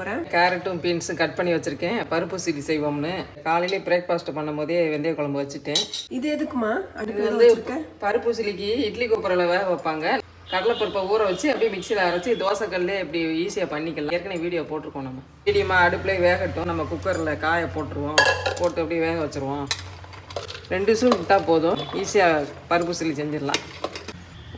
போகிறேன். கேரட்டும் பீன்ஸும் கட் பண்ணி வச்சுருக்கேன். பருப்பு சிலி செய்வோம்னு காலையிலே பிரேக்ஃபாஸ்ட் பண்ணும் போதே வெந்தய குழம்பு வச்சுட்டேன். இது எதுக்குமா? இது வந்து பருப்பு சிலிக்கு இட்லி கொப்பரையில் வேக வைப்பாங்க. கடலைப்பருப்பை ஊற வச்சு அப்படியே மிக்சியில் அரைச்சி தோசைக்கல்லே இப்படி ஈஸியாக பண்ணிக்கலாம். ஏற்கனவே வீடியோ போட்டிருக்கோம். நம்ம மீடியமாக அடுப்புலேயே வேகட்டும். நம்ம குக்கரில் காயை போட்டுருவோம். போட்டு அப்படியே வேக வச்சுருவோம். 2 விசில் விட்டால் போதும். ஈஸியாக பருப்பு சிலி செஞ்சிடலாம்.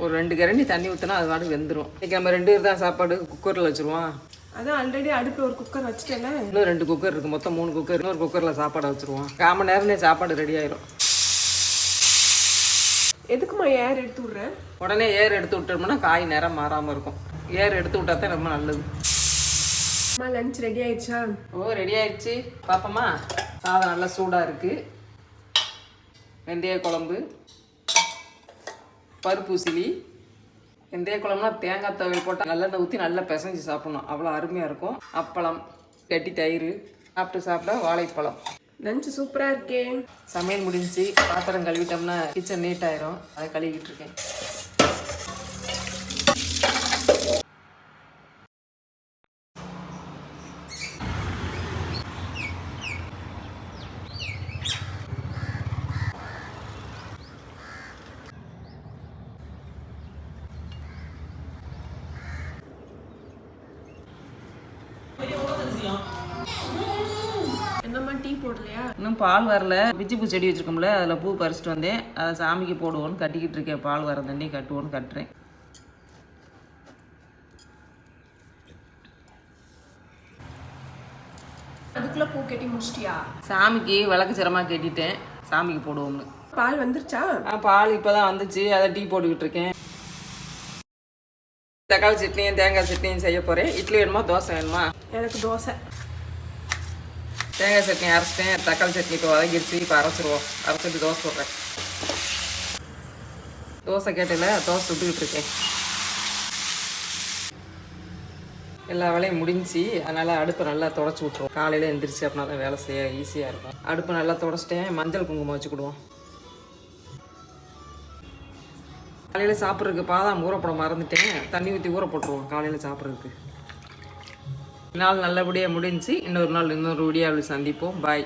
ஒரு 2 கரண்டி தண்ணி ஊற்றினா அது வாட்டு வெந்துடும். இன்றைக்கி நம்ம 2 பேர் தான் சாப்பாடு. குக்கரில் வச்சுருவோம். அதான் ஆல்ரெடி அடுப்பில் ஒரு குக்கர் வச்சுட்டேன்னா இன்னும் 2 குக்கர் இருக்குது. மொத்தம் 3 குக்கர். இன்னொரு குக்கரில் சாப்பாடை வச்சுருவோம். 1/4 மணி நேரமே சாப்பாடு ரெடி ஆயிரும். எதுக்குமா ஏர் எடுத்து விட்றேன்? உடனே ஏர் எடுத்து விட்டோம்னா காய் நேரம் மாறாமல் இருக்கும். ஏர் எடுத்து விட்டா தான் ரொம்ப நல்லது. லஞ்ச் ரெடி ஆயிடுச்சா? ரெடி ஆயிடுச்சு. பார்ப்போமா? சாதம் நல்லா சூடாக இருக்குது. வெந்தய குழம்பு, பருப்பு சிலி. வெந்தய குழம்புனா தேங்காய் துவையல் போட்டால் நல்லெண்ணெய் ஊற்றி நல்லா பிசைஞ்சு சாப்பிட்ணும். அவ்வளோ அருமையாக இருக்கும். அப்பளம், கட்டி தயிர், சாப்பிட வாழைப்பழம். லஞ்சு சூப்பராக இருக்கே. சமையல் முடிஞ்சு பாத்திரம் கழுவிட்டோம்னா கிச்சன் நீட் ஆயிரும். அதை கழுவிட்டு இருக்கேன். என்னம்மா டீ போடலையா? இன்னும் பால் வரல. பிச்சிப்பூ செடி வச்சுருக்கோம்ல, அதில் பூ பறிச்சிட்டு வந்தேன். அதை சாமிக்கு போடுவோன்னு கட்டிக்கிட்டு இருக்கேன். பால் வர தண்ணி கட்டுவோன்னு கட்டுறேன். அதுக்குள்ள பூ கட்டி முடிச்சிட்டியா? சாமிக்கு விளக்கு சிரமாக கட்டிட்டேன். சாமிக்கு போடுவோம்னு. பால் வந்துருச்சா? பால் இப்போ தான் வந்துச்சு. அதை டீ போட்டுக்கிட்டு இருக்கேன். தக்காளி சட்னியும் தேங்காய் சட்னியும் செய்ய போகிறேன். இட்லி வேணுமா தோசை வேணுமா? எனக்கு தோசை. தேங்காய் சட்னி அரைச்சிட்டேன். தக்காளி சட்னி இப்போ வதங்கிடுச்சு. இப்போ அரைச்சிருவோம். அரைச்சிட்டு தோசை போடுறேன். தோசை கேட்டல தோசை சுட்டுக்கிட்டு இருக்கேன். எல்லா வேலையும் முடிஞ்சு. அதனால் அடுப்பை நல்லா தொடச்சி விட்ருவோம். காலையில் எழுந்திரிச்சு அப்படின்னா தான் வேலை செய்ய ஈஸியாக இருக்கும். அடுப்பை நல்லா தொடச்சிட்டேன். மஞ்சள் குங்குமம் வச்சுக்கிடுவோம். காலையில் சாப்பிட்றதுக்கு பாதாம் ஊறப்பட மறந்துட்டேன். தண்ணி ஊற்றி ஊற போட்டுருவோம் காலையில் சாப்பிட்றதுக்கு. நாள் நல்லபடியாக முடிஞ்சு. இன்னொரு நாள் இன்னொரு வீடியோவில் சந்திப்போம். பாய்.